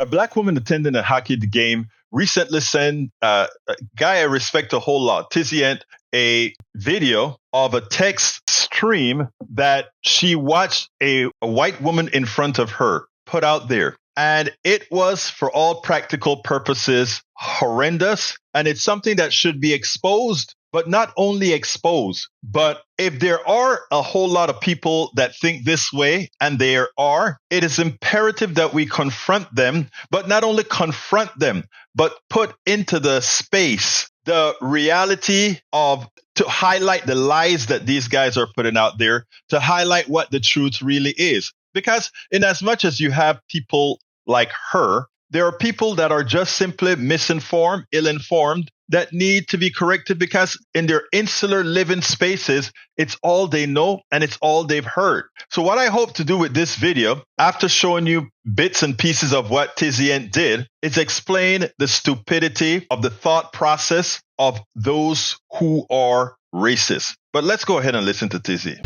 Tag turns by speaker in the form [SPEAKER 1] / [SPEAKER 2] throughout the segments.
[SPEAKER 1] A black woman attending a hockey game recently sent a guy I respect a whole lot, Tiziant, a video of a text stream that she watched a white woman in front of her put out there. And it was, for all practical purposes, horrendous. And it's something that should be exposed, but not only exposed. But if there are a whole lot of people that think this way, and there are, it is imperative that we confront them, but not only confront them, but put into the space the reality of, to highlight the lies that these guys are putting out there, to highlight what the truth really is. Because in as much as you have people like her, there are people that are just simply misinformed, ill-informed, that need to be corrected because in their insular living spaces, it's all they know and it's all they've heard. So what I hope to do with this video, after showing you bits and pieces of what Tiziant did, is explain the stupidity of the thought process of those who are racist. But let's go ahead and listen to Tizi.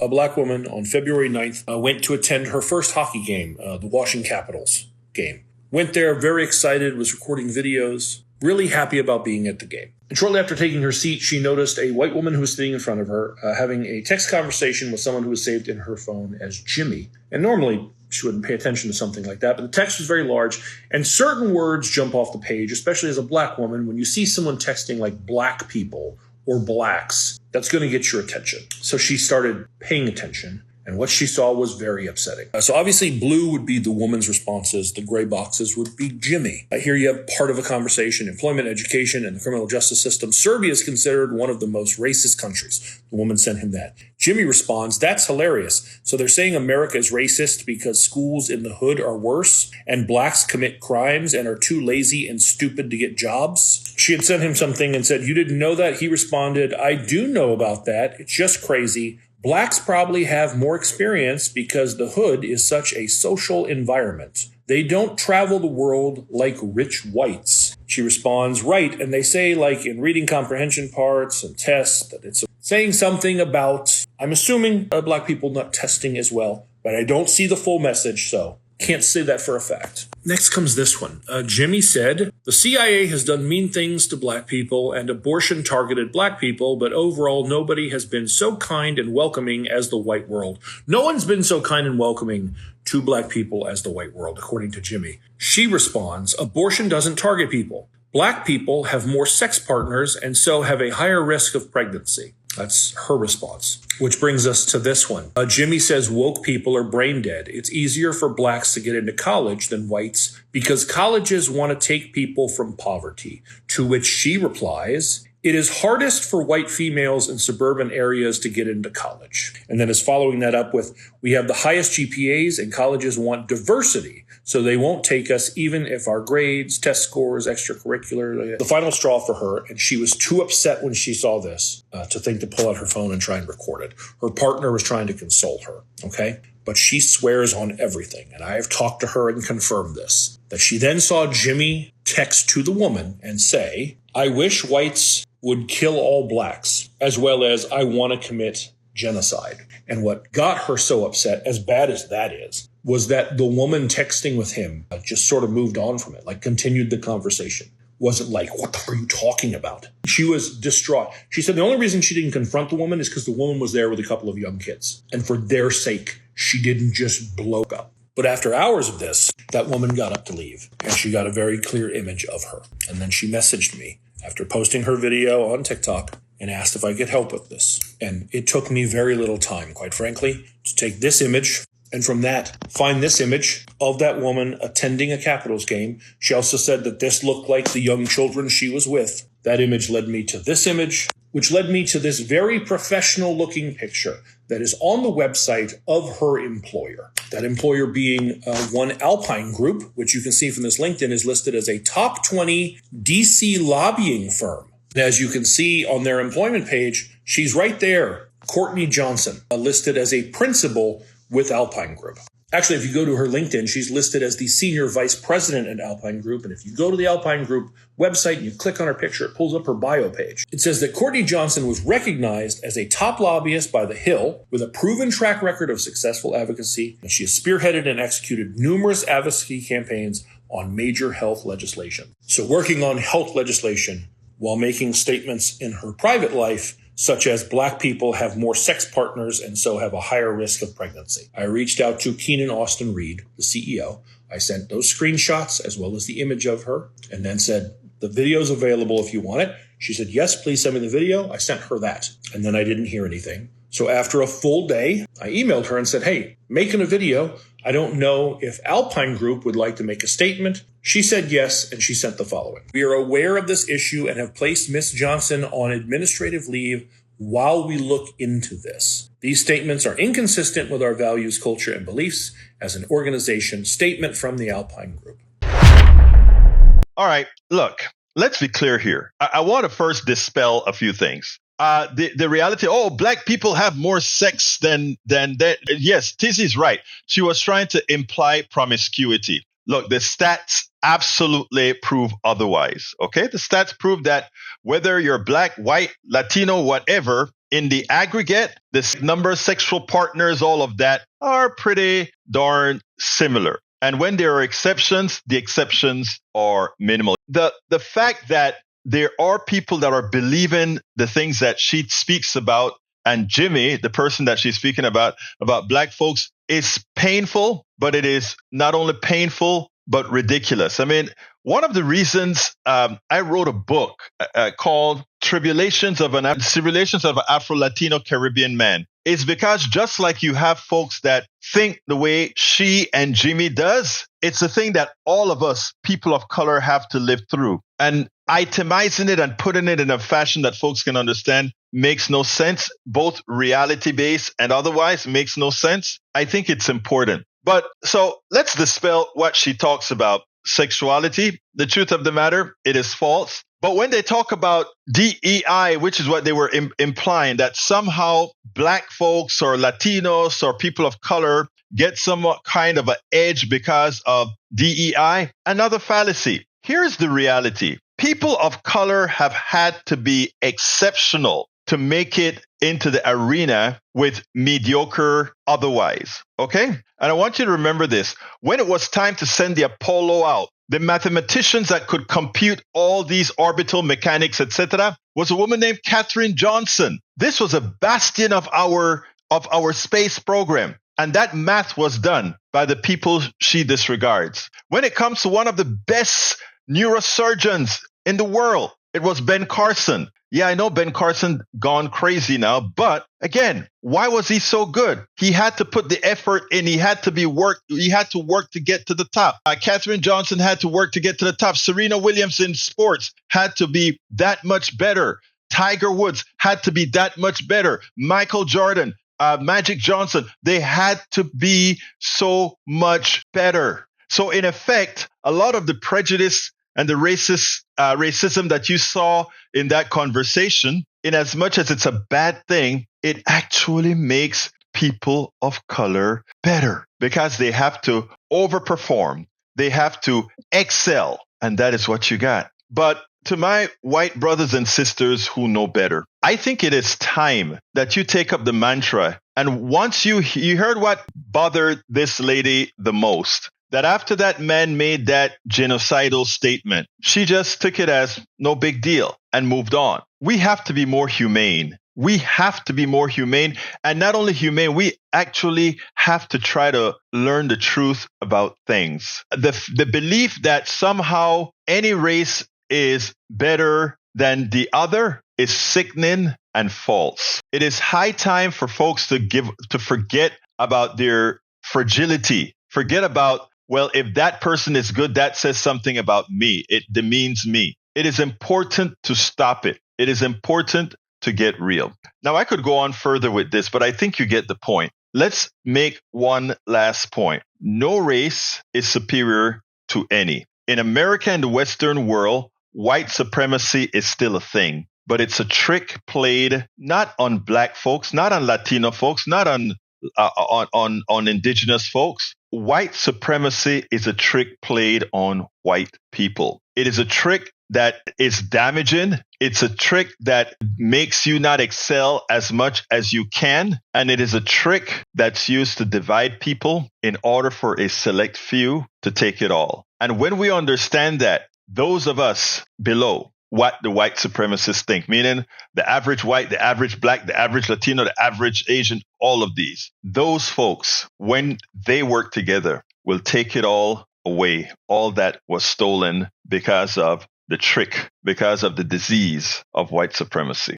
[SPEAKER 2] A black woman on February 9th went to attend her first hockey game, the Washington Capitals game. Went there very excited, was recording videos, really happy about being at the game. And shortly after taking her seat, she noticed a white woman who was sitting in front of her having a text conversation with someone who was saved in her phone as Jimmy. And normally she wouldn't pay attention to something like that, but the text was very large and certain words jump off the page, especially as a black woman. When you see someone texting like black people or blacks, that's going to get your attention. So she started paying attention, and what she saw was very upsetting. So obviously blue would be the woman's responses. The gray boxes would be Jimmy. Here you have part of a conversation: employment, education, and the criminal justice system. Serbia is considered one of the most racist countries. The woman sent him that. Jimmy responds, "That's hilarious. So they're saying America is racist because schools in the hood are worse and blacks commit crimes and are too lazy and stupid to get jobs?" She had sent him something and said, "You didn't know that?" He responded, "I do know about that. It's just crazy. Blacks probably have more experience because the hood is such a social environment. They don't travel the world like rich whites." She responds, "Right, and they say like in reading comprehension parts and tests that it's saying something about, I'm assuming black people not testing as well, but I don't see the full message, so can't say that for a fact." Next comes this one. Jimmy said, "The CIA has done mean things to black people and abortion targeted black people, but overall nobody has been so kind and welcoming as the white world." No one's been so kind and welcoming to black people as the white world, according to Jimmy. She responds, "Abortion doesn't target people. Black people have more sex partners and so have a higher risk of pregnancy." That's her response. Which brings us to this one. Jimmy says woke people are brain dead. It's easier for blacks to get into college than whites because colleges want to take people from poverty. To which she replies, "It is hardest for white females in suburban areas to get into college." And then is following that up with, "We have the highest GPAs and colleges want diversity, so they won't take us even if our grades, test scores, extracurricular." The final straw for her, and she was too upset when she saw this to think to pull out her phone and try and record it. Her partner was trying to console her, okay? But she swears on everything, and I have talked to her and confirmed this, that she then saw Jimmy text to the woman and say, "I wish whites would kill all blacks, as well as I want to commit genocide." And what got her so upset, as bad as that is, was that the woman texting with him just sort of moved on from it, like continued the conversation. Wasn't like, "What the hell are you talking about?" She was distraught. She said the only reason she didn't confront the woman is because the woman was there with a couple of young kids. And for their sake, she didn't just blow up. But after hours of this, that woman got up to leave, and she got a very clear image of her. And then she messaged me after posting her video on TikTok and asked if I could help with this. And it took me very little time, quite frankly, to take this image and from that, find this image of that woman attending a Capitals game. She also said that this looked like the young children she was with. That image led me to this image, which led me to this very professional-looking picture that is on the website of her employer. That employer being one Alpine Group, which you can see from this LinkedIn is listed as a top 20 DC lobbying firm. As you can see on their employment page, she's right there, Courtney Johnson, listed as a principal with Alpine Group. Actually, if you go to her LinkedIn, she's listed as the Senior Vice President at Alpine Group. And if you go to the Alpine Group website and you click on her picture, it pulls up her bio page. It says that Courtney Johnson was recognized as a top lobbyist by The Hill with a proven track record of successful advocacy, and she has spearheaded and executed numerous advocacy campaigns on major health legislation. So working on health legislation while making statements in her private life, such as Black people have more sex partners and so have a higher risk of pregnancy. I reached out to Keenan Austin Reed, the CEO. I sent those screenshots as well as the image of her and then said, the video's available if you want it. She said, yes, please send me the video. I sent her that. And then I didn't hear anything. So after a full day, I emailed her and said, hey, making a video. I don't know if Alpine Group would like to make a statement. She said yes, and she sent the following. We are aware of this issue and have placed Ms. Johnson on administrative leave while we look into this. These statements are inconsistent with our values, culture, and beliefs as an organization. Statement from the Alpine Group.
[SPEAKER 1] All right, look, let's be clear here. I want to first dispel a few things. The reality, Black people have more sex than that. Yes, Tizzy's right. She was trying to imply promiscuity. Look, the stats absolutely prove otherwise. Okay, the stats prove that whether you're Black, white, Latino, whatever, in the aggregate, the number of sexual partners, all of that are pretty darn similar. And when there are exceptions, the exceptions are minimal. The fact that there are people that are believing the things that she speaks about, and Jimmy, the person that she's speaking about Black folks, is painful, but it is not only painful, but ridiculous. I mean, one of the reasons I wrote a book called Tribulations of an Afro-Latino Caribbean Man is because just like you have folks that think the way she and Jimmy does, it's a thing that all of us, people of color, have to live through. And itemizing it and putting it in a fashion that folks can understand makes no sense, both reality-based and otherwise makes no sense. I think it's important. But so let's dispel what she talks about. Sexuality, the truth of the matter, it is false. But when they talk about DEI, which is what they were implying, that somehow Black folks or Latinos or people of color get somewhat kind of an edge because of DEI, another fallacy. Here's the reality. People of color have had to be exceptional to make it into the arena with mediocre otherwise. Okay? And I want you to remember this. When it was time to send the Apollo out, the mathematicians that could compute all these orbital mechanics, etc., was a woman named Katherine Johnson. This was a bastion of our space program. And that math was done by the people she disregards. When it comes to one of the best neurosurgeons in the world, it was Ben Carson. Yeah, I know Ben Carson gone crazy now, but again, why was he so good? He had to put the effort in. He had to work to get to the top. Katherine Johnson had to work to get to the top. Serena Williams in sports had to be that much better. Tiger Woods had to be that much better. Michael Jordan, Magic Johnson, they had to be so much better. So in effect, a lot of the prejudice and the racism that you saw in that conversation, in as much as it's a bad thing, it actually makes people of color better because they have to overperform. They have to excel. And that is what you got. But to my white brothers and sisters who know better, I think it is time that you take up the mantra. And once you heard what bothered this lady the most, that after that man made that genocidal statement, she just took it as no big deal and moved on. We have to be more humane. We have to be more humane. And not only humane, we actually have to try to learn the truth about things. The belief that somehow any race is better than the other is sickening and false. It is high time for folks to forget about their fragility. Forget about, well, if that person is good, that says something about me. It demeans me. It is important to stop it. It is important to get real. Now, I could go on further with this, but I think you get the point. Let's make one last point. No race is superior to any. In America and the Western world, white supremacy is still a thing, but it's a trick played not on Black folks, not on Latino folks, not on indigenous folks. white supremacy is a trick played on white people. It is a trick that is damaging. It's a trick that makes you not excel as much as you can. And it is a trick that's used to divide people in order for a select few to take it all. And when we understand that, those of us below what the white supremacists think, meaning the average white, the average black, the average Latino, the average Asian, all of these, those folks, when they work together, will take it all away. All that was stolen because of the trick, because of the disease of white supremacy.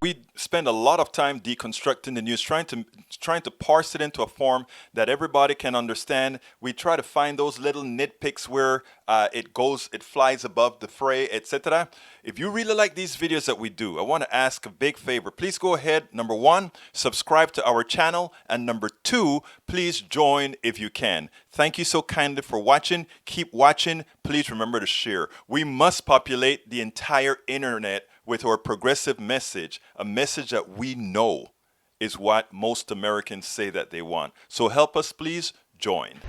[SPEAKER 3] We spend a lot of time deconstructing the news, trying to parse it into a form that everybody can understand. We try to find those little nitpicks where it flies above the fray, etc. If you really like these videos that we do, I want to ask a big favor. Please go ahead. Number one, subscribe to our channel. And number two, please join if you can. Thank you so kindly for watching. Keep watching. Please remember to share. We must populate the entire internet with our progressive message, a message that we know is what most Americans say that they want. So help us, please join.